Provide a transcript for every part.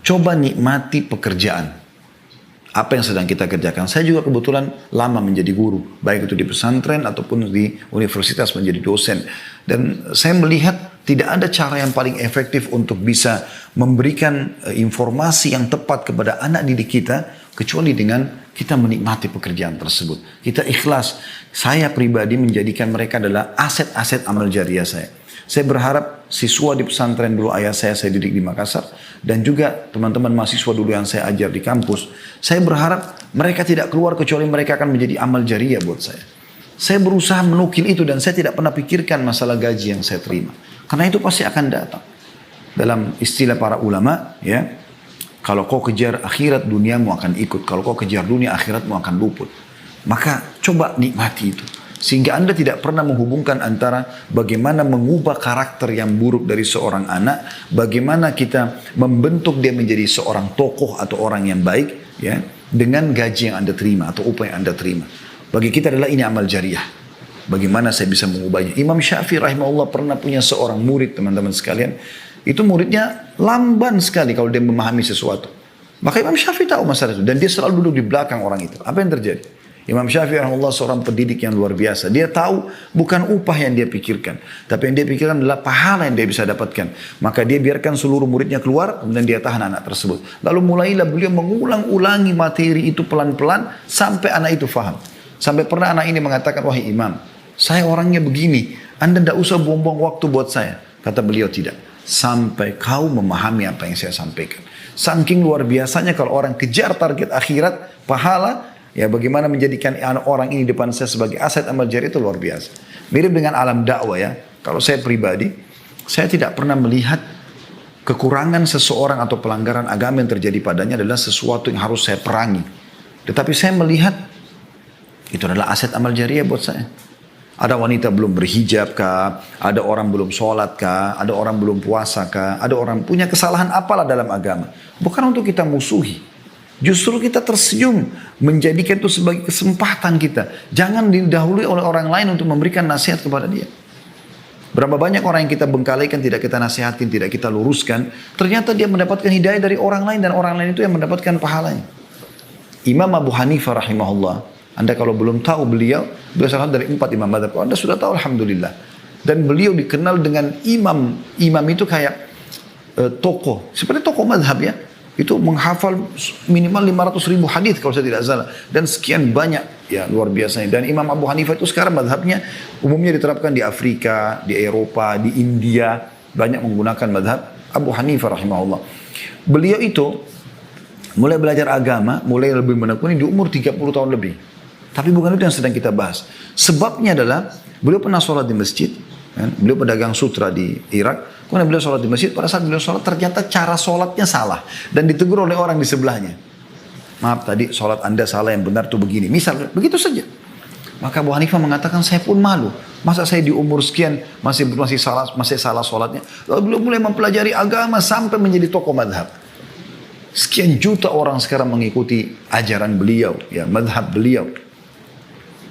Coba nikmati pekerjaan. Apa yang sedang kita kerjakan. Saya juga kebetulan lama menjadi guru. Baik itu di pesantren ataupun di universitas menjadi dosen. Dan saya melihat tidak ada cara yang paling efektif untuk bisa memberikan informasi yang tepat kepada anak didik kita. Kecuali dengan kita menikmati pekerjaan tersebut. Kita ikhlas. Saya pribadi menjadikan mereka adalah aset-aset amal jariah saya. Saya berharap siswa di pesantren dulu ayah saya didik di Makassar. Dan juga teman-teman mahasiswa dulu yang saya ajar di kampus. Saya berharap mereka tidak keluar kecuali mereka akan menjadi amal jariah buat saya. Saya berusaha menukil itu dan saya tidak pernah pikirkan masalah gaji yang saya terima. Karena itu pasti akan datang. Dalam istilah para ulama, ya, kalau kau kejar akhirat duniamu akan ikut. Kalau kau kejar dunia akhiratmu akan luput. Maka coba nikmati itu. Sehingga Anda tidak pernah menghubungkan antara bagaimana mengubah karakter yang buruk dari seorang anak, bagaimana kita membentuk dia menjadi seorang tokoh atau orang yang baik, ya, dengan gaji yang Anda terima atau upah yang Anda terima. Bagi kita adalah ini amal jariah. Bagaimana saya bisa mengubahnya? Imam Syafi'i rahimahullah pernah punya seorang murid, teman-teman sekalian. Itu muridnya lamban sekali kalau dia memahami sesuatu. Maka Imam Syafi'i tahu masalah itu dan dia selalu duduk di belakang orang itu. Apa yang terjadi? Imam Syafi'i rahimahullah seorang pendidik yang luar biasa. Dia tahu bukan upah yang dia pikirkan. Tapi yang dia pikirkan adalah pahala yang dia bisa dapatkan. Maka dia biarkan seluruh muridnya keluar. Kemudian dia tahan anak tersebut. Lalu mulailah beliau mengulang-ulangi materi itu pelan-pelan. Sampai anak itu faham. Sampai pernah anak ini mengatakan, wahai imam, saya orangnya begini. Anda tidak usah buang-buang waktu buat saya. Kata beliau tidak. Sampai kau memahami apa yang saya sampaikan. Saking luar biasanya kalau orang kejar target akhirat, pahala, ya bagaimana menjadikan orang ini depan saya sebagai aset amal jariah itu luar biasa. Mirip dengan alam dakwah ya. Kalau saya pribadi, saya tidak pernah melihat kekurangan seseorang atau pelanggaran agama yang terjadi padanya adalah sesuatu yang harus saya perangi. Tetapi saya melihat itu adalah aset amal jariah buat saya. Ada wanita belum berhijab kah? Ada orang belum sholat kah? Ada orang belum puasa kah? Ada orang punya kesalahan apalah dalam agama. Bukan untuk kita musuhi. Justru kita tersenyum menjadikan itu sebagai kesempatan kita. Jangan didahului oleh orang lain untuk memberikan nasihat kepada dia. Berapa banyak orang yang kita bengkalikan, tidak kita nasihatin, tidak kita luruskan. Ternyata dia mendapatkan hidayah dari orang lain dan orang lain itu yang mendapatkan pahalanya. Imam Abu Hanifah rahimahullah. Anda kalau belum tahu beliau salah dari 4 imam mazhab. Anda sudah tahu alhamdulillah. Dan beliau dikenal dengan imam. Imam itu kayak tokoh. Seperti tokoh mazhab ya. Itu menghafal minimal 500.000 hadis kalau saya tidak salah. Dan sekian banyak, ya luar biasanya. Dan Imam Abu Hanifah itu sekarang madhabnya umumnya diterapkan di Afrika, di Eropa, di India. Banyak menggunakan madhab Abu Hanifah rahimahullah. Beliau itu mulai belajar agama, mulai lebih menekuni di umur 30 tahun lebih. Tapi bukan itu yang sedang kita bahas. Sebabnya adalah beliau pernah sholat di masjid. Kan? Beliau pedagang sutra di Irak. Kemudian beliau sholat di masjid. Pada saat beliau sholat ternyata cara sholatnya salah. Dan ditegur oleh orang di sebelahnya. Maaf tadi sholat anda salah, yang benar tuh begini. Misal begitu saja. Maka Abu Hanifah mengatakan saya pun malu. Masa saya di umur sekian masih salah sholatnya. Lalu beliau mulai mempelajari agama sampai menjadi tokoh madhab. Sekian juta orang sekarang mengikuti ajaran beliau. Ya, madhab beliau.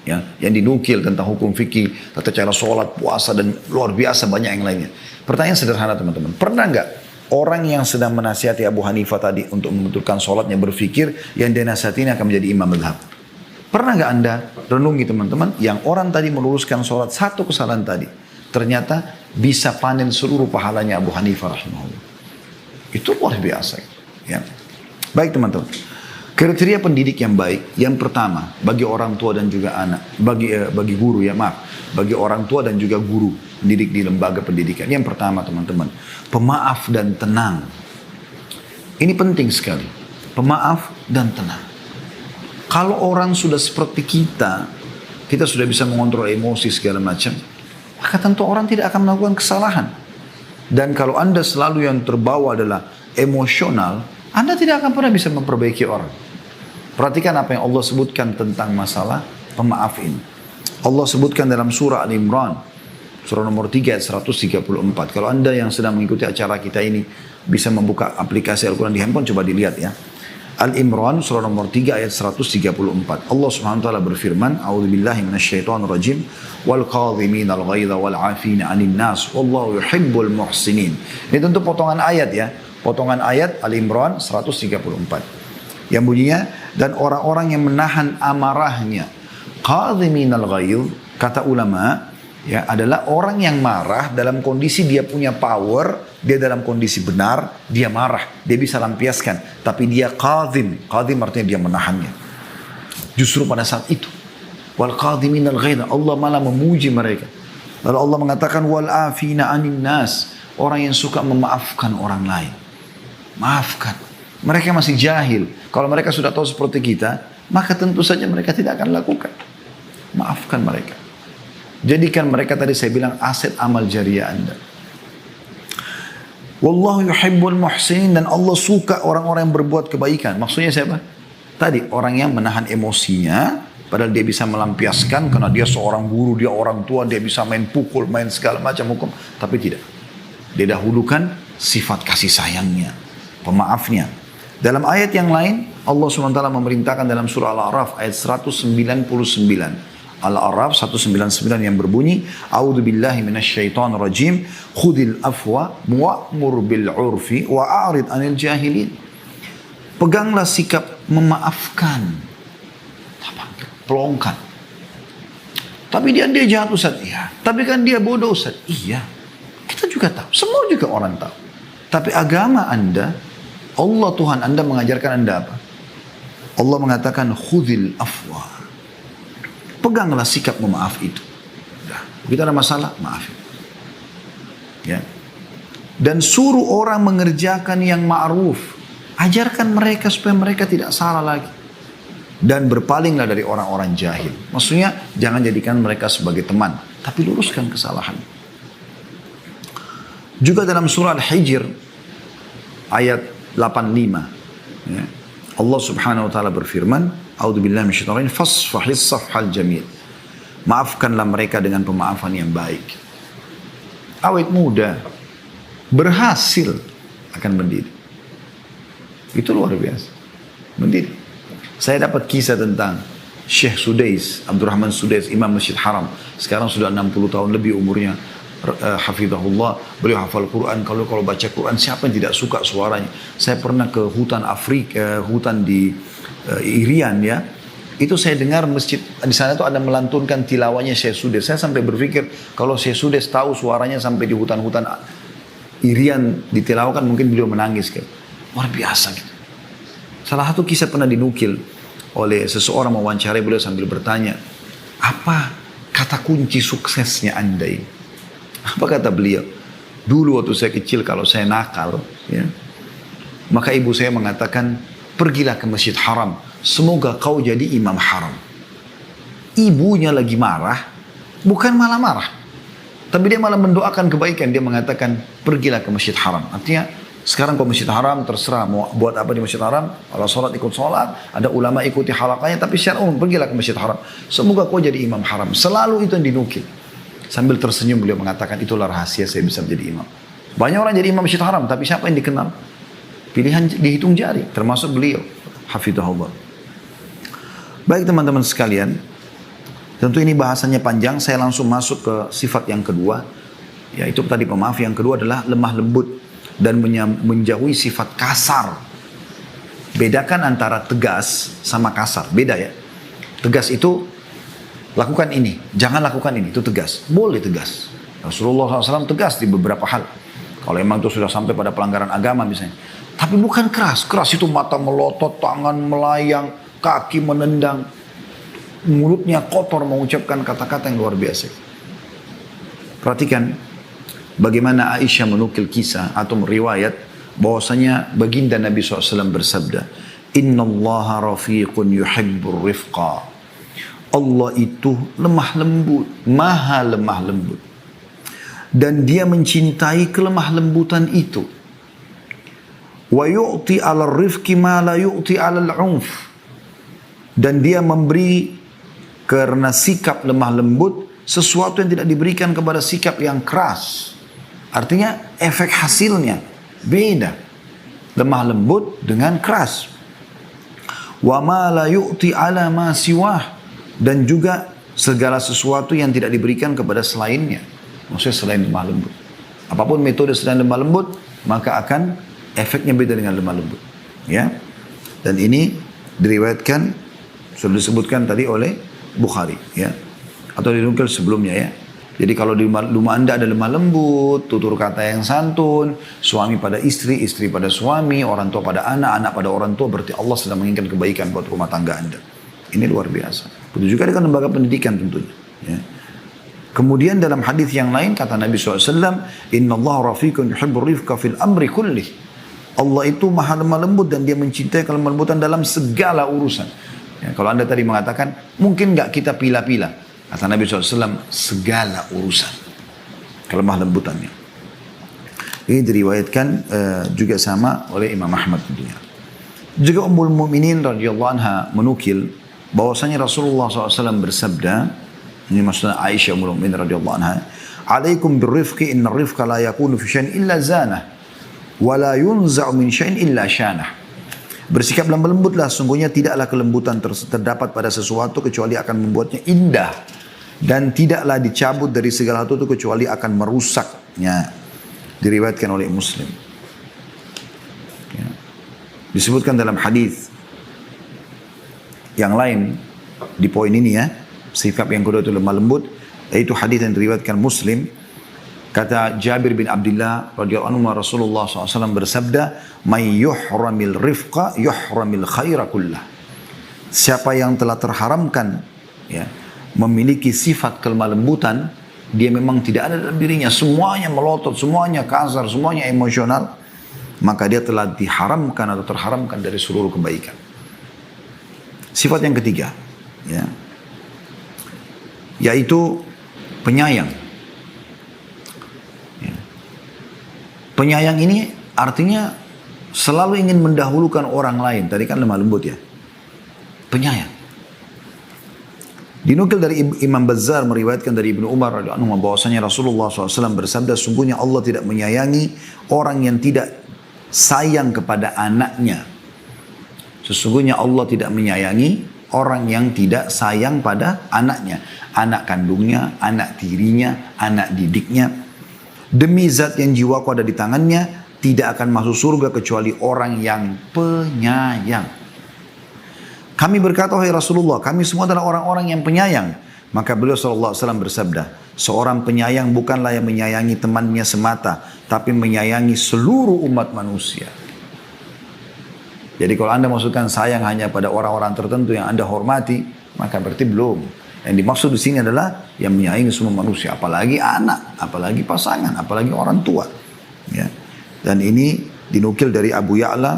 Ya, yang dinukil tentang hukum fikih, tata cara sholat, puasa, dan luar biasa banyak yang lainnya. Pertanyaan sederhana teman-teman. Pernah nggak orang yang sedang menasihati Abu Hanifah tadi untuk membetulkan sholatnya berpikir yang dia nasihati ini akan menjadi imam mazhab? Pernah nggak anda renungi teman-teman yang orang tadi meluruskan sholat satu kesalahan tadi ternyata bisa panen seluruh pahalanya Abu Hanifah rahimahullah. Itu luar biasa. Ya. Baik teman-teman. Kriteria pendidik yang baik, yang pertama bagi orang tua dan juga anak, bagi guru ya maaf, bagi orang tua dan juga guru pendidik di lembaga pendidikan. Yang pertama teman-teman, pemaaf dan tenang. Ini penting sekali, pemaaf dan tenang. Kalau orang sudah seperti kita sudah bisa mengontrol emosi segala macam, maka tentu orang tidak akan melakukan kesalahan. Dan kalau anda selalu yang terbawa adalah emosional, anda tidak akan pernah bisa memperbaiki orang. Perhatikan apa yang Allah sebutkan tentang masalah pemaaf ini. Allah sebutkan dalam surah Al-Imran, surah nomor 3 ayat 134. Kalau anda yang sedang mengikuti acara kita ini bisa membuka aplikasi Al-Quran di handphone, coba dilihat ya. Al-Imran surah nomor 3 ayat 134. Allah Subhanahu wa taala berfirman, "A'udzubillahi minasyaitonirrajim wal qadhimin al-ghaidha wal 'afina 'anil nas wallahu yuhibbul muhsinin." Ini tentu potongan ayat ya. potongan ayat Al-Imran 134. Yang bunyinya, dan orang-orang yang menahan amarahnya. Qadhiminal ghayz, kata ulama, ya, adalah orang yang marah dalam kondisi dia punya power, dia dalam kondisi benar, dia marah, dia bisa lampiaskan. Tapi dia qadhim, qadhim artinya dia menahannya. Justru pada saat itu, wal qadhiminal ghayz, Allah malah memuji mereka. Lalu Allah mengatakan wal afina anin nas, orang yang suka memaafkan orang lain. Maafkan. Mereka masih jahil. Kalau mereka sudah tahu seperti kita, maka tentu saja mereka tidak akan lakukan. Maafkan mereka. Jadikan mereka, tadi saya bilang, aset amal jariah Anda. Wallahu yuhibbul muhsinin, dan Allah suka orang-orang yang berbuat kebaikan. Maksudnya siapa? Tadi orang yang menahan emosinya, padahal dia bisa melampiaskan karena dia seorang guru, dia orang tua, dia bisa main pukul, main segala macam hukum, tapi tidak. Dia dahulukan sifat kasih sayangnya, pemaafnya. Dalam ayat yang lain, Allah SWT memerintahkan dalam surah Al-A'raf ayat 199. Al-A'raf 199 yang berbunyi, A'udzu billahi minasyaitonir rajim, khudil afwa wa'mur bil 'urfi wa'arid 'anil jahilin. Peganglah sikap memaafkan. Pelongkan. Tapi dia jahat Ustaz. Iya. Tapi kan dia bodoh Ustaz. Iya. Kita juga tahu. Semua juga orang tahu. Tapi agama Anda, Allah Tuhan Anda mengajarkan Anda apa? Allah mengatakan khudil afwa. Peganglah sikap memaaf itu. Nah, begitu ada masalah, maafin. Ya. Dan suruh orang mengerjakan yang ma'ruf. Ajarkan mereka supaya mereka tidak salah lagi. Dan berpalinglah dari orang-orang jahil. Maksudnya jangan jadikan mereka sebagai teman, tapi luruskan kesalahan. Juga dalam surah Al-Hijr ayat 85, ya, Allah Subhanahu wa taala berfirman, A'udzubillahi minasyaitonir rajim, fasfahis safhal jamil. Maafkanlah mereka dengan pemaafan yang baik. Awet muda berhasil akan mendidik. Itu luar biasa. Mendidik. Saya dapat kisah tentang Syekh Sudais, Abdurrahman Sudais, Imam Masjid Haram. Sekarang sudah 60 tahun lebih umurnya. Hafizahullah, beliau hafal Quran. Kalau baca Quran, siapa yang tidak suka suaranya? Saya pernah ke hutan Afrika, hutan di Irian, ya. Itu saya dengar masjid di sana itu ada melantunkan tilawahnya Syekh Sudais. Saya sampai berpikir kalau Syekh Sudais tahu suaranya sampai di hutan-hutan Irian ditilawakan, mungkin beliau menangis kan. Luar biasa gitu. Salah satu kisah pernah dinukil oleh seseorang mewawancarai beliau sambil bertanya, apa kata kunci suksesnya Anda ini? Apa kata beliau? Dulu waktu saya kecil kalau saya nakal, ya, maka ibu saya mengatakan, pergilah ke Masjid Haram, semoga kau jadi imam haram. Ibunya lagi marah, bukan malah marah, tapi dia malah mendoakan kebaikan. Dia mengatakan, pergilah ke Masjid Haram. Artinya, sekarang ke Masjid Haram terserah mau buat apa di Masjid Haram. Kalau sholat ikut sholat, ada ulama ikuti halakanya, tapi secara umum pergilah ke Masjid Haram. Semoga kau jadi imam haram. Selalu itu yang dinukil. Sambil tersenyum beliau mengatakan, itulah rahasia saya bisa menjadi imam. Banyak orang jadi imam Masjid Haram, tapi siapa yang dikenal? Pilihan dihitung jari, termasuk beliau. Hafidhahullah. Baik teman-teman sekalian, tentu ini bahasanya panjang, saya langsung masuk ke sifat yang kedua. Yaitu tadi pemaaf, yang kedua adalah lemah lembut dan menjauhi sifat kasar. Bedakan antara tegas sama kasar, beda ya. Tegas itu lakukan ini, jangan lakukan ini, itu tegas. Boleh tegas. Rasulullah SAW tegas di beberapa hal. Kalau memang itu sudah sampai pada pelanggaran agama misalnya. Tapi bukan keras. Keras itu mata melotot, tangan melayang, kaki menendang. Mulutnya kotor mengucapkan kata-kata yang luar biasa. Perhatikan bagaimana Aisyah menukil kisah atau riwayat bahwasanya baginda Nabi SAW bersabda, Inna allaha rafiqun yuhibbur rifqa. Allah itu lemah lembut, maha lemah lembut. Dan dia mencintai kelemah lembutan itu. Wa yu'ti 'alal rifqi ma la yu'ti 'alal 'unf. Dan dia memberi karena sikap lemah lembut sesuatu yang tidak diberikan kepada sikap yang keras. Artinya efek hasilnya beda. Lemah lembut dengan keras. Wa ma la yu'ti 'ala ma siwah. Dan juga segala sesuatu yang tidak diberikan kepada selainnya. Maksudnya selain lemah lembut. Apapun metode selain lemah lembut, maka akan efeknya beda dengan lemah lembut. Ya. Dan ini diriwayatkan, sudah disebutkan tadi oleh Bukhari. Ya. Atau dinukil sebelumnya ya. Jadi kalau di rumah Anda ada lemah lembut, tutur kata yang santun, suami pada istri, istri pada suami, orang tua pada anak, anak pada orang tua, berarti Allah sedang menginginkan kebaikan buat rumah tangga Anda. Ini luar biasa. Begitu juga dengan lembaga pendidikan tentunya. Ya. Kemudian dalam hadis yang lain kata Nabi SAW, Inna Allah rafiqun yuhibbur rifqa fil amri kullih. Allah itu maha lemah lembut dan dia mencintai kelemah lembutan dalam segala urusan. Ya, kalau Anda tadi mengatakan, mungkin nggak kita pilah-pilah. Kata Nabi SAW, segala urusan kelemah lembutannya. Ini diriwayatkan juga sama oleh Imam Ahmad tentunya. Juga Ummul Mukminin radhiyallahu anha menukil bahwasanya Rasulullah SAW bersabda, ini maksudnya Aisyah Ummul Mukminin radhiyallahu anha, "Alaikum birrifqi inna rifqa la yakunu fi syai'in illa zanah, wa la yunza'u min syai'in illa syanah." Bersikap lemah lembutlah, sungguhnya tidaklah kelembutan terdapat pada sesuatu kecuali akan membuatnya indah. Dan tidaklah dicabut dari segala sesuatu kecuali akan merusaknya. Diriwayatkan oleh Muslim. Ya. Disebutkan dalam hadis yang lain di poin ini ya, sikap yang kedua itu lemah lembut, yaitu hadis yang diriwayatkan Muslim. Kata Jabir bin Abdullah radhiyallahu anhu, Rasulullah SAW bersabda, "May yuhramil rifqa yuhramil khaira kullah." Siapa yang telah terharamkan ya, memiliki sifat kelemah lembutan, dia memang tidak ada dalam dirinya, semuanya melotot, semuanya kasar, semuanya emosional, maka dia telah diharamkan atau terharamkan dari seluruh kebaikan. Sifat yang ketiga ya, yaitu penyayang. Penyayang ini artinya selalu ingin mendahulukan orang lain. Tadi kan lemah lembut ya. Penyayang. Dinukil dari Imam Bazzar meriwayatkan dari Ibnu Umar radhiyallahu anhu bahwasanya Rasulullah SAW bersabda, sungguhnya Allah tidak menyayangi orang yang tidak sayang kepada anaknya. Sesungguhnya Allah tidak menyayangi orang yang tidak sayang pada anaknya. Anak kandungnya, anak tirinya, anak didiknya. Demi zat yang jiwaku ada di tangannya, tidak akan masuk surga kecuali orang yang penyayang. Kami berkata, wahai Rasulullah, kami semua adalah orang-orang yang penyayang. Maka beliau SAW bersabda, seorang penyayang bukanlah yang menyayangi temannya semata, tapi menyayangi seluruh umat manusia. Jadi kalau Anda maksudkan sayang hanya pada orang-orang tertentu yang Anda hormati, maka berarti belum. Yang dimaksud di sini adalah yang menyayangi semua manusia, apalagi anak, apalagi pasangan, apalagi orang tua. Ya. Dan ini dinukil dari Abu Ya'la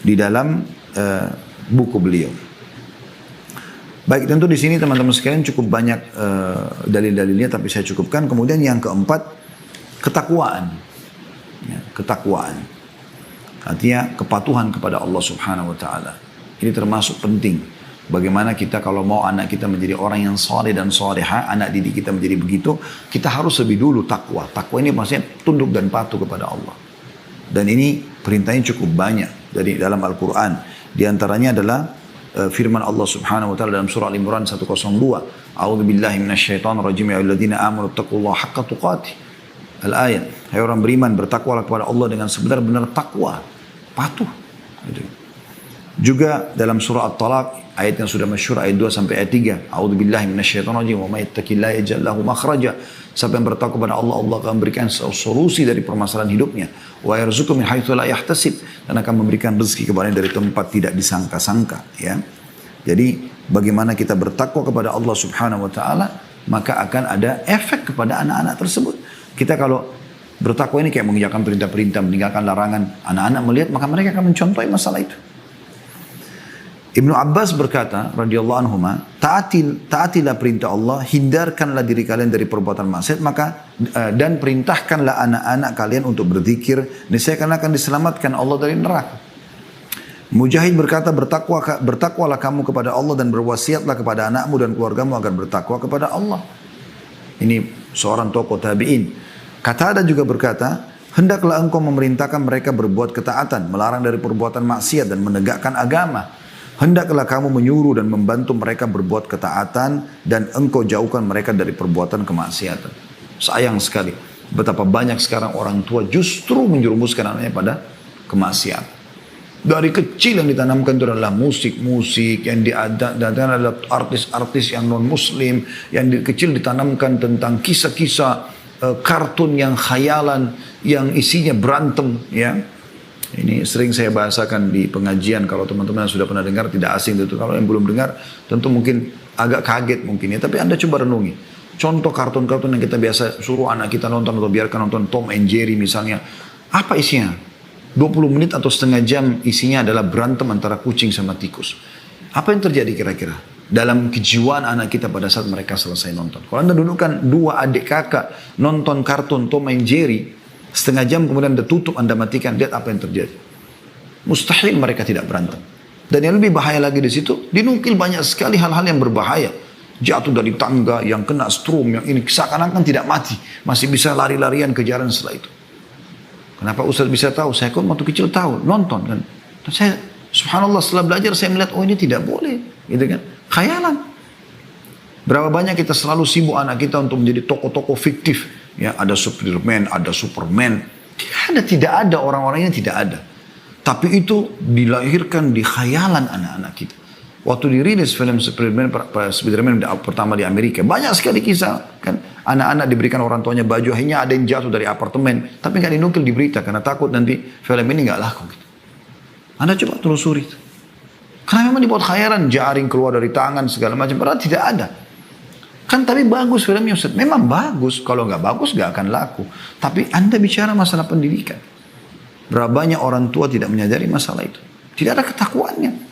di dalam buku beliau. Baik, tentu di sini teman-teman sekalian cukup banyak dalil-dalilnya, tapi saya cukupkan. Kemudian yang keempat, ketakwaan. Ya, ketakwaan. Artinya kepatuhan kepada Allah Subhanahu Wa Taala. Ini termasuk penting. Bagaimana kita kalau mau anak kita menjadi orang yang saleh dan saleha, anak didik kita menjadi begitu, kita harus lebih dulu takwa. Takwa ini maksudnya tunduk dan patuh kepada Allah. Dan ini perintahnya cukup banyak dari dalam Al-Quran. Di antaranya adalah firman Allah Subhanahu Wa Taala dalam surah Al-Imran 102. A'udzu billahi minasyaitonir rajim. Ya ayyuhalladzina amanu taqullaha haqqa tuqatih. Al-ayat. Hai orang beriman, bertakwalah kepada Allah dengan sebenar-benar takwa, patuh. Gitu. Juga dalam surah At-Talaq, ayat yang sudah masyhur, ayat 2 sampai ayat 3. A'udzubillahi minasyaitonir rajim. Wa may yattaqillaha yaj'al lahu makhraja. Siapa yang bertakwa kepada Allah, Allah akan memberikan solusi dari permasalahan hidupnya. Wa yarzuqhu min haitsu la yahtasib, dan akan memberikan rezeki kepadanya dari tempat tidak disangka-sangka, ya. Jadi bagaimana kita bertakwa kepada Allah Subhanahu wa taala, maka akan ada efek kepada anak-anak tersebut. Kita kalau bertakwa ini kayak mengerjakan perintah-perintah, meninggalkan larangan, anak-anak melihat maka mereka akan mencontohi masalah itu. Ibnu Abbas berkata, radhiyallahu anhuma, taatilah perintah Allah, hindarkanlah diri kalian dari perbuatan maksiat, maka dan perintahkanlah anak-anak kalian untuk berzikir, niscaya kalian akan diselamatkan Allah dari neraka. Mujahid berkata, bertakwalah kamu kepada Allah dan berwasiatlah kepada anakmu dan keluargamu agar bertakwa kepada Allah. Ini seorang tokoh tabi'in. Qatadah juga berkata, hendaklah engkau memerintahkan mereka berbuat ketaatan, melarang dari perbuatan maksiat dan menegakkan agama. Hendaklah kamu menyuruh dan membantu mereka berbuat ketaatan dan engkau jauhkan mereka dari perbuatan kemaksiatan. Sayang sekali. Betapa banyak sekarang orang tua justru menjerumuskan anaknya pada kemaksiatan. Dari kecil yang ditanamkan itu adalah musik-musik, yang diadakan adalah artis-artis yang non-muslim, yang kecil ditanamkan tentang kisah-kisah kartun yang khayalan, yang isinya berantem, ya. Ini sering saya bahasakan di pengajian, kalau teman-teman yang sudah pernah dengar tidak asing itu. Kalau yang belum dengar tentu mungkin agak kaget mungkin ya, tapi Anda coba renungi. Contoh kartun-kartun yang kita biasa suruh anak kita nonton atau biarkan nonton Tom and Jerry misalnya. Apa isinya? 20 menit atau setengah jam isinya adalah berantem antara kucing sama tikus. Apa yang terjadi kira-kira dalam kejiwaan anak kita pada saat mereka selesai nonton? Kalau Anda dudukkan dua adik kakak nonton kartun Tom and Jerry, setengah jam kemudian Anda tutup, Anda matikan, lihat apa yang terjadi. Mustahil mereka tidak berantem. Dan yang lebih bahaya lagi di situ, dinukil banyak sekali hal-hal yang berbahaya. Jatuh dari tangga, yang kena strom, yang ini seakan-akan tidak mati, masih bisa lari-larian kejaran setelah itu. Kenapa Ustaz bisa tahu? Saya kan waktu kecil tahu, nonton kan. Dan saya, subhanallah, setelah belajar saya melihat, oh ini tidak boleh, gitu kan. Khayalan. Berapa banyak kita selalu sibuk anak kita untuk menjadi tokoh-tokoh fiktif. Ya, ada Spiderman, ada Superman. Tidak ada orang-orangnya, tidak ada. Tapi itu dilahirkan di khayalan anak-anak kita. Waktu dirilis film Spiderman pertama di Amerika, banyak sekali kisah kan, anak-anak diberikan orang tuanya baju, hanya ada yang jatuh dari apartemen, tapi nggak dinukil di berita karena takut nanti film ini nggak laku. Gitu. Anda coba telusuri itu, karena memang dibuat khayalan, jaring keluar dari tangan segala macam, padahal tidak ada. Kan tapi bagus filmnya Ustaz, memang bagus, kalau nggak bagus nggak akan laku. Tapi Anda bicara masalah pendidikan, berapa banyak orang tua tidak menyadari masalah itu, tidak ada ketakwaannya.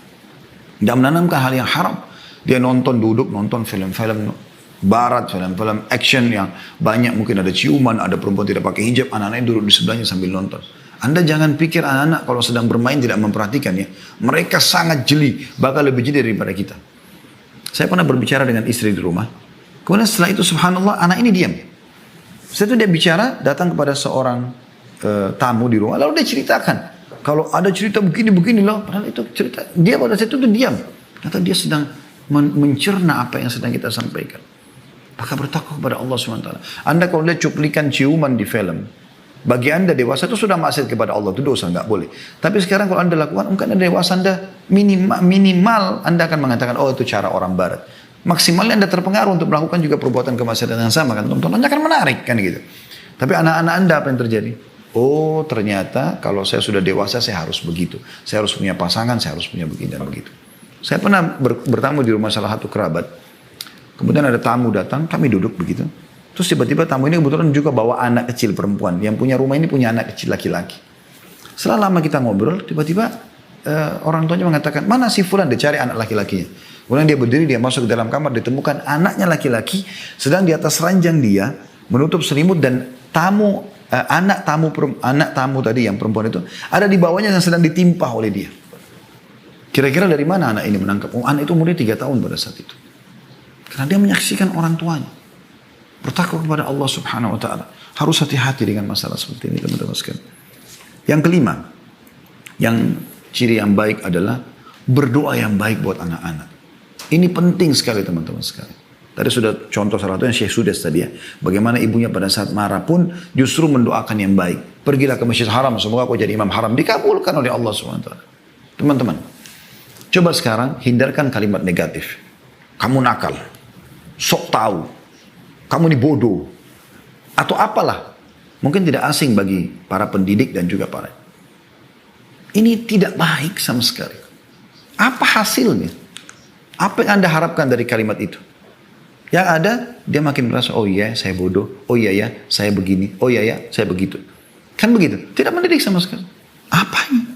Tidak menanamkan hal yang haram. Dia duduk nonton film-film barat, film-film action yang banyak mungkin ada ciuman, ada perempuan tidak pakai hijab, anak-anaknya duduk di sebelahnya sambil nonton. Anda jangan pikir anak-anak kalau sedang bermain tidak memperhatikan ya. Mereka sangat jeli, bahkan lebih jeli daripada kita. Saya pernah berbicara dengan istri di rumah. Kemudian setelah itu subhanallah anak ini diam. Setelah itu dia bicara, datang kepada seorang tamu di rumah, lalu dia ceritakan. Kalau ada cerita begini loh, padahal itu cerita. Dia pada saat itu diam. Ternyata dia sedang mencerna apa yang sedang kita sampaikan. Maka bertakwa kepada Allah SWT. Anda kalau lihat cuplikan ciuman di film, bagi Anda dewasa itu sudah maksiat kepada Allah, itu dosa, nggak boleh. Tapi sekarang kalau Anda lakukan, mungkin Anda dewasa, Anda minimal Anda akan mengatakan, oh itu cara orang barat. Maksimalnya Anda terpengaruh untuk melakukan juga perbuatan kemaksiatan yang sama, kan? Tontonannya akan menarik, kan gitu. Tapi anak-anak Anda apa yang terjadi? Oh ternyata kalau saya sudah dewasa saya harus begitu. Saya harus punya pasangan, saya harus punya begini dan begitu. Saya pernah bertamu di rumah salah satu kerabat. Kemudian ada tamu datang, kami duduk begitu. Terus tiba-tiba tamu ini kebetulan juga bawa anak kecil perempuan. Yang punya rumah ini punya anak kecil laki-laki. Setelah lama kita ngobrol, tiba-tiba orang tuanya mengatakan, mana si fulan, dia cari anak laki-lakinya. Kemudian dia berdiri, dia masuk ke dalam kamar, ditemukan anaknya laki-laki sedang di atas ranjang dia, menutup selimut dan anak tamu tadi yang perempuan itu ada di bawahnya yang sedang ditimpa oleh dia. Kira-kira dari mana anak ini menangkap? Oh, anak itu umurnya 3 tahun pada saat itu. Karena dia menyaksikan orang tuanya. Bertakwa kepada Allah Subhanahu Wa Taala. Harus hati-hati dengan masalah seperti ini teman-teman sekalian. Yang kelima, yang ciri yang baik adalah berdoa yang baik buat anak-anak. Ini penting sekali teman-teman sekalian. Tadi sudah contoh salah satunya Syekh Sudes tadi ya. Bagaimana ibunya pada saat marah pun justru mendoakan yang baik. Pergilah ke Masjid Haram, semoga kau jadi imam haram. Dikabulkan oleh Allah SWT. Teman-teman, coba sekarang hindarkan kalimat negatif. Kamu nakal, sok tahu, kamu ini bodoh, atau apalah. Mungkin tidak asing bagi para pendidik dan juga para. Ini tidak baik sama sekali. Apa hasilnya? Apa yang Anda harapkan dari kalimat itu? Yang ada, dia makin merasa, oh iya saya bodoh, oh iya ya saya begini, oh iya ya saya begitu. Kan begitu, tidak mendidik sama sekali. Apanya?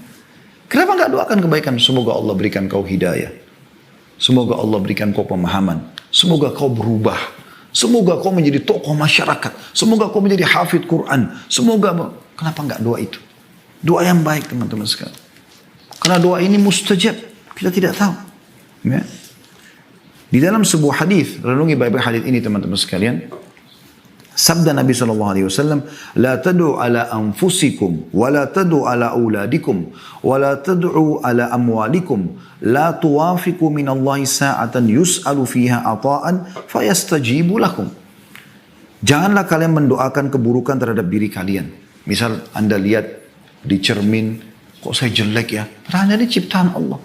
Kenapa nggak doakan kebaikan? Semoga Allah berikan kau hidayah. Semoga Allah berikan kau pemahaman. Semoga kau berubah. Semoga kau menjadi tokoh masyarakat. Semoga kau menjadi hafidh Quran. Semoga, kenapa nggak doa itu? Doa yang baik teman-teman sekalian. Karena doa ini mustajab, kita tidak tahu. Ya. Di dalam sebuah hadis, renungi baik-baik hadis ini teman-teman sekalian. Sabda Nabi SAW, La tad'u ala anfusikum, wa la tad'u ala auladikum, wa la tad'u ala amwalikum, la tuwafiku minallahi sa'atan yus'alu fiha ata'an, fayastajibu lakum. Janganlah kalian mendoakan keburukan terhadap diri kalian. Misal Anda lihat di cermin, kok saya jelek ya? Padahal ini ciptaan Allah.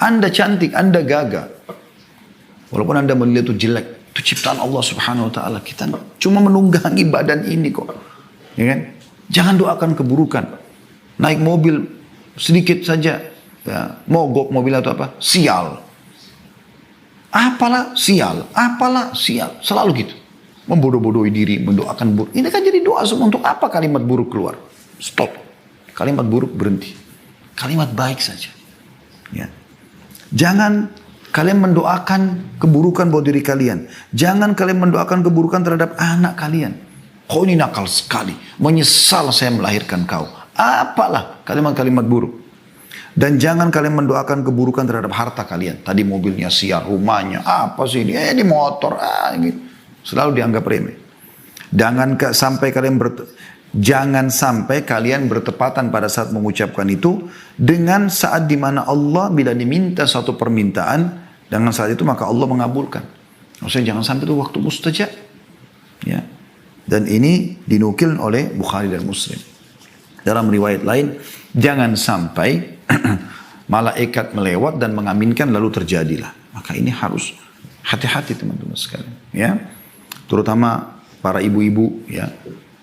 Anda cantik, Anda gagah. Walaupun Anda melihat itu jelek, itu ciptaan Allah Subhanahu wa taala. Kita cuma menunggangi badan ini kok. Ya kan? Jangan doakan keburukan. Naik mobil sedikit saja, ya, mogok mobil atau apa? Sial. Apalah sial, apalah sial. Selalu gitu. Membodoh-bodohi diri, mendoakan buruk. Ini kan jadi doa semua. Untuk apa kalimat buruk keluar? Stop. Kalimat buruk berhenti. Kalimat baik saja. Ya. Jangan kalian mendoakan keburukan buat diri kalian. Jangan kalian mendoakan keburukan terhadap anak kalian. Kau ini nakal sekali. Menyesal saya melahirkan kau. Apalah kalimat-kalimat buruk. Dan jangan kalian mendoakan keburukan terhadap harta kalian. Tadi mobilnya siar, rumahnya, apa sih ini? Ini motor, gitu. Selalu dianggap remeh. Jangan sampai kalian bertepatan pada saat mengucapkan itu dengan saat dimana Allah bila diminta satu permintaan, dengan saat itu maka Allah mengabulkan. Maksudnya jangan sampai itu waktu mustajab. Ya. Dan ini dinukil oleh Bukhari dan Muslim. Dalam riwayat lain, jangan sampai malaikat melewat dan mengaminkan lalu terjadilah. Maka ini harus hati-hati teman-teman sekalian. Ya. Terutama para ibu-ibu, ya,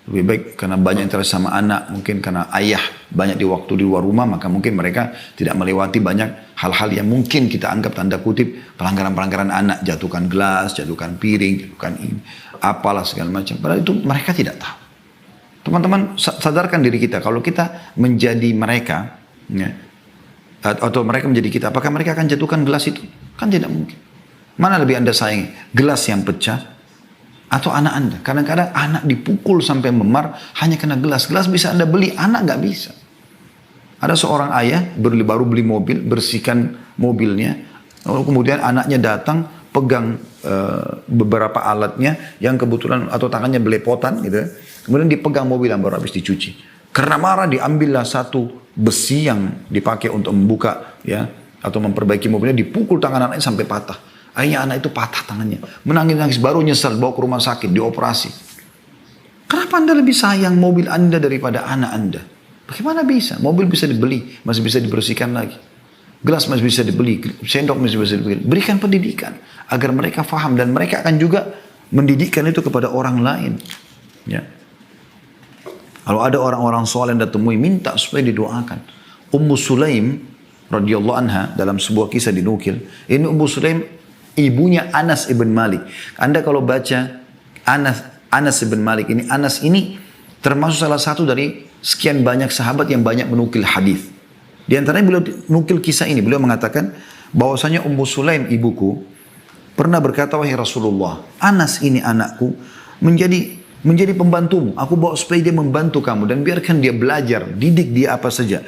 lebih baik karena banyak interaksi sama anak, mungkin karena ayah banyak di waktu di luar rumah, maka mungkin mereka tidak melewati banyak hal-hal yang mungkin kita anggap tanda kutip pelanggaran-pelanggaran anak, jatuhkan gelas, jatuhkan piring, jatuhkan ini, apalah segala macam. Padahal itu mereka tidak tahu. Teman-teman sadarkan diri kita, kalau kita menjadi mereka, ya, atau mereka menjadi kita, apakah mereka akan jatuhkan gelas itu? Kan tidak mungkin. Mana lebih Anda sayangi? Gelas yang pecah atau anak Anda? Kadang-kadang anak dipukul sampai memar hanya kena gelas. Gelas bisa Anda beli, anak nggak bisa. Ada seorang ayah baru beli mobil, bersihkan mobilnya, lalu kemudian anaknya datang pegang beberapa alatnya yang kebetulan atau tangannya belepotan gitu. Kemudian dipegang mobil yang baru habis dicuci. Karena marah diambillah satu besi yang dipakai untuk membuka ya atau memperbaiki mobilnya, dipukul tangan anaknya sampai patah. Akhirnya anak itu patah tangannya. Menangis-nangis, baru nyesal, bawa ke rumah sakit, dioperasi. Kenapa Anda lebih sayang mobil Anda daripada anak Anda? Bagaimana bisa? Mobil bisa dibeli, masih bisa dibersihkan lagi. Gelas masih bisa dibeli, sendok masih bisa dibeli. Berikan pendidikan, agar mereka faham. Dan mereka akan juga mendidikkan itu kepada orang lain. Ya. Kalau ada orang-orang soleh yang temui, minta supaya didoakan. Ummu Sulaim, radhiyallahu anha, dalam sebuah kisah dinukil. Ini Ummu Sulaim, ibunya Anas ibn Malik. Anda kalau baca Anas ibn Malik ini, Anas ini termasuk salah satu dari sekian banyak sahabat yang banyak menukil hadis. Di antaranya beliau nukil kisah ini. Beliau mengatakan bahwasanya Ummu Sulaim ibuku pernah berkata, wahai Rasulullah, Anas ini anakku menjadi pembantumu. Aku bawa supaya dia membantu kamu dan biarkan dia belajar, didik dia apa saja.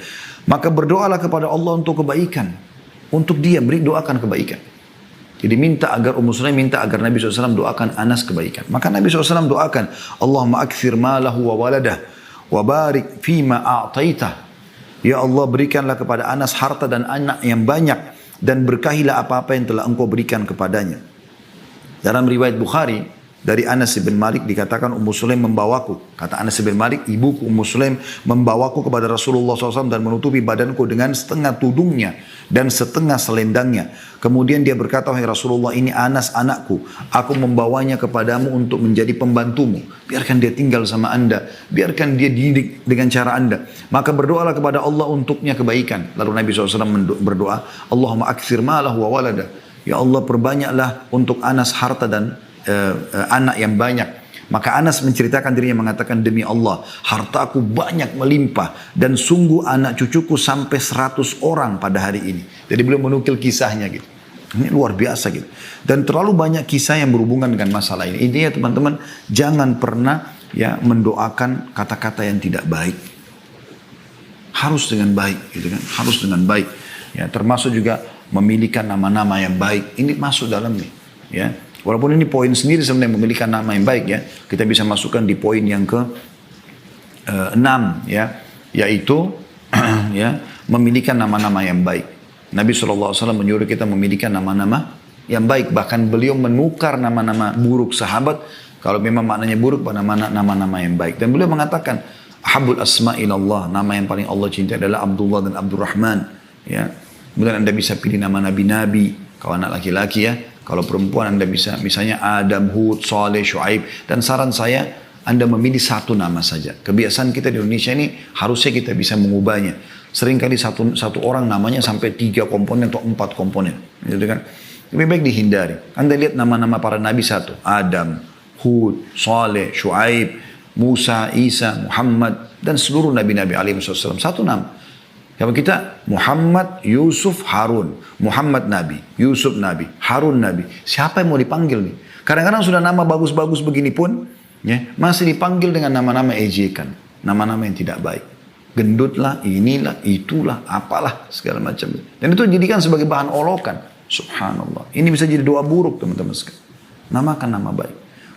Maka berdoalah kepada Allah untuk kebaikan. Untuk dia doakan kebaikan. Jadi Ummu Sulaim minta agar Nabi SAW doakan Anas kebaikan. Maka Nabi SAW doakan, Allahumma akthir malahu wa waladah, wa barik fima a'taitah. Ya Allah, berikanlah kepada Anas harta dan anak yang banyak, dan berkahilah apa-apa yang telah engkau berikan kepadanya. Dalam riwayat Bukhari, dari Anas bin Malik dikatakan Ummu Sulaim membawaku. Kata Anas bin Malik, ibuku Ummu Sulaim membawaku kepada Rasulullah SAW dan menutupi badanku dengan setengah tudungnya dan setengah selendangnya. Kemudian dia berkata, wahai Rasulullah, ini Anas anakku. Aku membawanya kepadamu untuk menjadi pembantumu. Biarkan dia tinggal sama anda. Biarkan dia didik dengan cara anda. Maka berdoalah kepada Allah untuknya kebaikan. Lalu Nabi SAW berdoa, Allahumma akthir malahu wa walada. Ya Allah, perbanyaklah untuk Anas harta dan anak yang banyak. Maka Anas menceritakan dirinya mengatakan, demi Allah, hartaku banyak melimpah dan sungguh anak cucuku sampai 100 orang pada hari ini. Jadi beliau menukil kisahnya gitu. Ini luar biasa gitu. Dan terlalu banyak kisah yang berhubungan dengan masalah ini. Intinya teman-teman, jangan pernah ya mendoakan kata-kata yang tidak baik. Harus dengan baik gitu kan. Harus dengan baik. Ya, termasuk juga memiliki nama-nama yang baik. Ini masuk dalamnya. Ya. Walaupun ini poin sendiri sebenarnya memiliki nama yang baik ya. Kita bisa masukkan di poin yang ke 6 ya. Yaitu ya, memiliki nama-nama yang baik. Nabi SAW menyuruh kita memiliki nama-nama yang baik. Bahkan beliau menukar nama-nama buruk sahabat Kalau memang maknanya buruk pada nama-nama yang baik. Dan beliau mengatakan, Ahabul asma ilallah, nama yang paling Allah cintai adalah Abdullah dan Abdurrahman. Ya. Kemudian Anda bisa pilih nama nabi-nabi, kalau anak laki-laki ya. Kalau perempuan Anda bisa, misalnya Adam, Hud, Saleh, Shu'aib. Dan saran saya, Anda memilih satu nama saja. Kebiasaan kita di Indonesia ini, harusnya kita bisa mengubahnya. Seringkali satu orang namanya sampai 3 komponen atau 4 komponen. Gitu kan? Lebih baik dihindari. Anda lihat nama-nama para nabi satu. Adam, Hud, Saleh, Shu'aib, Musa, Isa, Muhammad, dan seluruh nabi-nabi alaihi wasallam. Satu nama. Kalau kita Muhammad, Yusuf, Harun. Muhammad nabi, Yusuf nabi, Harun nabi. Siapa yang mau dipanggil nih? Kadang-kadang sudah nama bagus-bagus begini pun, ya, masih dipanggil dengan nama-nama ejekan. Nama-nama yang tidak baik. Gendutlah, inilah, itulah, apalah, segala macam. Dan itu dijadikan sebagai bahan olokan. Subhanallah. Ini bisa jadi doa buruk teman-teman sekalian. Namakan nama baik.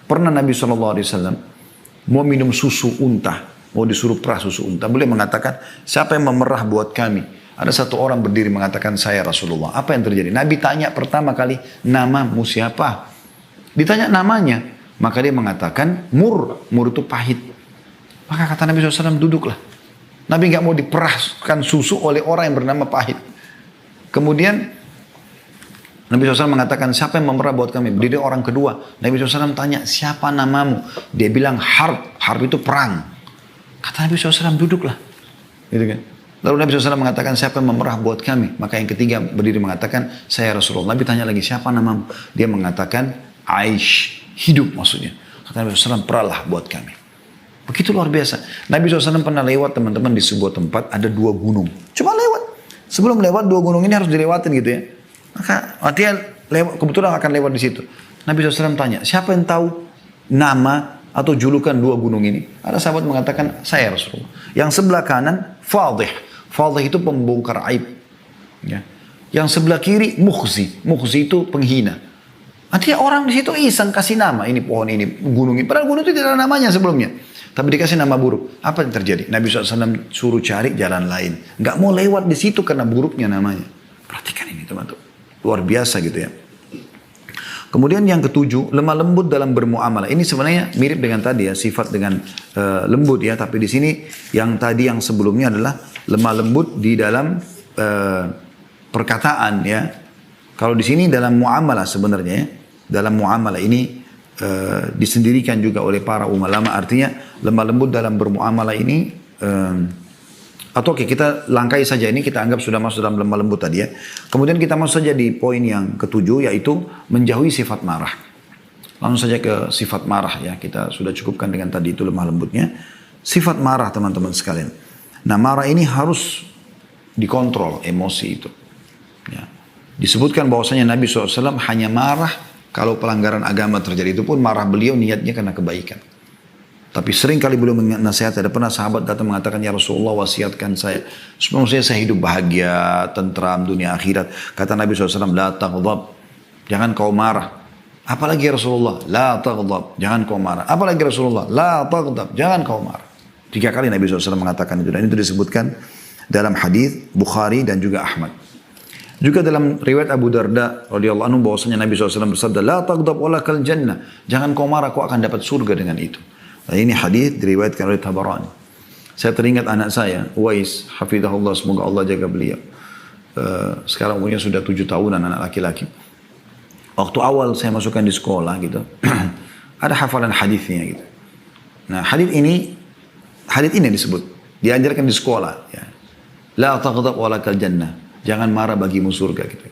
Pernah Nabi SAW mau minum susu unta, mau disuruh perah susu unta. Beliau mengatakan, siapa yang memerah buat kami? Ada satu orang berdiri mengatakan, saya Rasulullah. Apa yang terjadi? Nabi tanya pertama kali, namamu siapa? Ditanya namanya. Maka dia mengatakan, Mur itu pahit. Maka kata Nabi SAW, duduklah. Nabi nggak mau diperahkan susu oleh orang yang bernama pahit. Kemudian, Nabi SAW mengatakan, siapa yang memerah buat kami? Berdiri orang kedua. Nabi SAW tanya, siapa namamu? Dia bilang, Harb. Harb itu perang. Kata Nabi SAW, duduklah. Gitu kan? Lalu Nabi SAW mengatakan, siapa yang memerah buat kami? Maka yang ketiga berdiri mengatakan, saya Rasulullah. Nabi tanya lagi, siapa namamu? Dia mengatakan, Aish. Hidup maksudnya. Kata Nabi SAW, perahlah buat kami. Begitu luar biasa. Nabi SAW pernah lewat teman-teman di sebuah tempat, ada 2 gunung. Cuma lewat. Sebelum lewat 2 gunung ini harus dilewatin gitu ya. Maka artinya kebetulan akan lewat di situ. Nabi SAW tanya, siapa yang tahu nama atau julukan 2 gunung ini? Ada sahabat mengatakan, saya Rasulullah. Yang sebelah kanan, Fadih. Fadih itu pembongkar aib. Ya. Yang sebelah kiri, Mukhzi. Mukhzi itu penghina. Artinya orang di situ iseng kasih nama. Ini pohon ini, gunung ini. Padahal gunung itu tidak ada namanya sebelumnya. Tapi dikasih nama buruk. Apa yang terjadi? Nabi SAW suruh cari jalan lain. Nggak mau lewat di situ karena buruknya namanya. Perhatikan ini teman-teman. Luar biasa gitu ya. Kemudian yang ketujuh, lemah lembut dalam bermuamalah. Ini sebenarnya mirip dengan tadi ya, sifat dengan lembut ya. Tapi di sini yang tadi yang sebelumnya adalah lemah lembut di dalam perkataan ya. Kalau di sini dalam muamalah sebenarnya ya. Dalam muamalah ini disendirikan juga oleh para ulama. Artinya lemah lembut dalam bermuamalah ini atau oke, kita langkai saja ini, kita anggap sudah masuk dalam lemah lembut tadi ya. Kemudian kita masuk saja di poin yang ketujuh, yaitu menjauhi sifat marah. Langsung saja ke sifat marah ya, kita sudah cukupkan dengan tadi itu lemah lembutnya. Sifat marah teman-teman sekalian. Nah marah ini harus dikontrol emosi itu. Ya. Disebutkan bahwasanya Nabi SAW hanya marah kalau pelanggaran agama terjadi, itu pun marah beliau niatnya karena kebaikan. Tapi sering kali beliau menasihati, ada pernah sahabat datang mengatakan, ya Rasulullah wasiatkan saya, supaya saya hidup bahagia, tentram, dunia akhirat. Kata Nabi SAW, la taghdab, jangan kau marah. Apalagi ya Rasulullah, la taghdab, jangan kau marah. Apalagi Rasulullah, la taghdab, jangan kau marah. 3 kali Nabi SAW mengatakan itu. Dan itu disebutkan dalam hadis Bukhari dan juga Ahmad. Juga dalam riwayat Abu Darda radhiyallahu anhu bahwasanya Nabi SAW bersabda, la taghdab walakal jannah, jangan kau marah, kau akan dapat surga dengan itu. Nah, ini hadis diriwayatkan oleh Tabarani. Saya teringat anak saya, Uwais, hafizahullah, semoga Allah jaga beliau. Sekarang umurnya sudah 7 tahunan, anak laki-laki. Waktu awal saya masukkan di sekolah gitu, ada hafalan hadisnya gitu. Nah, hadis ini disebut, diajarkan di sekolah. Ya. La taghdab walakal jannah, jangan marah bagimu surga gitu.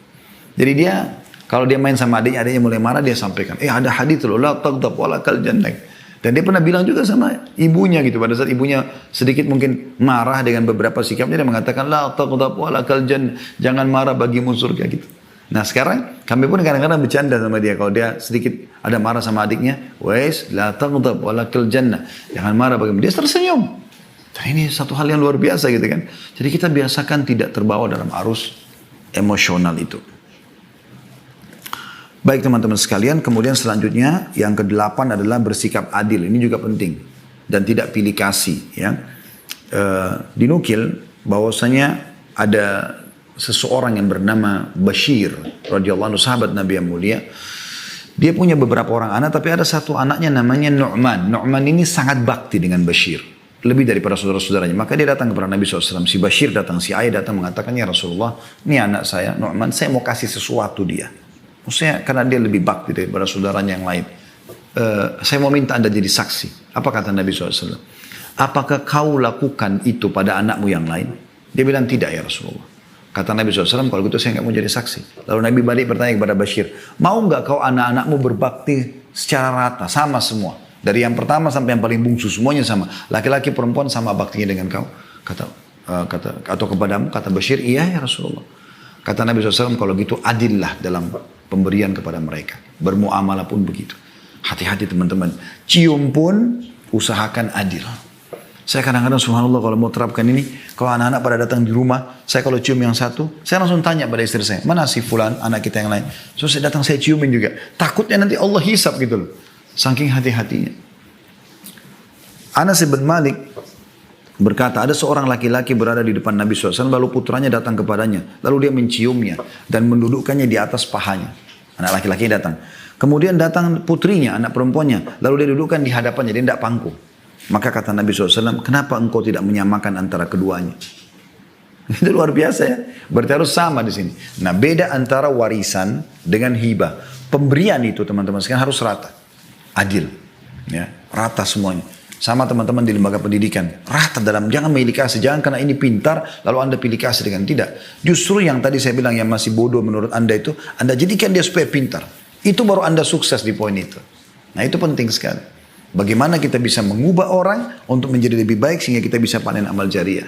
Jadi dia, kalau dia main sama adiknya mulai marah, dia sampaikan, ada hadis loh, la taghdab walakal jannah. Dan dia pernah bilang juga sama ibunya gitu. Pada saat ibunya sedikit mungkin marah dengan beberapa sikapnya, dia mengatakan, la taghdab walakal jannah, jangan marah bagimu surga gitu. Nah sekarang kami pun kadang-kadang bercanda sama dia. Kalau dia sedikit ada marah sama adiknya, wais, la taghdab walakal jannah, jangan marah bagimu. Dia tersenyum. Dan ini satu hal yang luar biasa gitu kan. Jadi kita biasakan tidak terbawa dalam arus emosional itu. Baik teman-teman sekalian, kemudian selanjutnya yang ke-8 adalah bersikap adil. Ini juga penting dan tidak pilih kasih. Ya. Dinukil bahwasanya ada seseorang yang bernama Bashir radhiyallahu anhu, sahabat Nabi yang mulia. Dia punya beberapa orang anak, tapi ada satu anaknya namanya Nu'man. Nu'man ini sangat bakti dengan Bashir. Lebih daripada saudara-saudaranya. Maka dia datang kepada Nabi SAW. Si Bashir datang, si Ayah datang mengatakan, ya Rasulullah, ini anak saya, Nu'man, saya mau kasih sesuatu dia. Maksudnya karena dia lebih bakti daripada saudaranya yang lain. Saya mau minta anda jadi saksi. Apa kata Nabi SAW? Apakah kau lakukan itu pada anakmu yang lain? Dia bilang tidak ya Rasulullah. Kata Nabi SAW, kalau gitu saya nggak mau jadi saksi. Lalu Nabi balik bertanya kepada Bashir, mau nggak kau anak-anakmu berbakti secara rata, sama semua? Dari yang pertama sampai yang paling bungsu, semuanya sama. Laki-laki perempuan sama baktinya dengan kau. Atau kepadamu, kata Bashir, iya ya Rasulullah. Kata Nabi SAW, kalau gitu adillah dalam pemberian kepada mereka. Bermuamalah pun begitu. Hati-hati teman-teman. Cium pun usahakan adil. Saya kadang-kadang subhanallah kalau mau terapkan ini, kalau anak-anak pada datang di rumah, saya kalau cium yang satu, saya langsung tanya pada istri saya, mana si fulan, anak kita yang lain. So saya datang saya ciumin juga. Takutnya nanti Allah hisap gitu loh. Saking hati-hatinya. Anas bin Malik berkata, ada seorang laki-laki berada di depan Nabi SAW, lalu putranya datang kepadanya. Lalu dia menciumnya dan mendudukkannya di atas pahanya. Anak laki-laki datang. Kemudian datang putrinya, anak perempuannya. Lalu dia dudukkan di hadapannya, dia tidak pangku. Maka kata Nabi SAW, kenapa engkau tidak menyamakan antara keduanya? Itu luar biasa ya. Berarti harus sama di sini. Nah beda antara warisan dengan hibah. Pemberian itu teman-teman sekalian harus rata. Adil. Ya, rata semuanya. Sama teman-teman di lembaga pendidikan. Rata dalam, jangan pilih kasih. Jangan karena ini pintar, lalu anda pilih kasih dengan tidak. Justru yang tadi saya bilang yang masih bodoh menurut anda itu, anda jadikan dia supaya pintar. Itu baru anda sukses di poin itu. Nah itu penting sekali. Bagaimana kita bisa mengubah orang untuk menjadi lebih baik sehingga kita bisa panen amal jariah.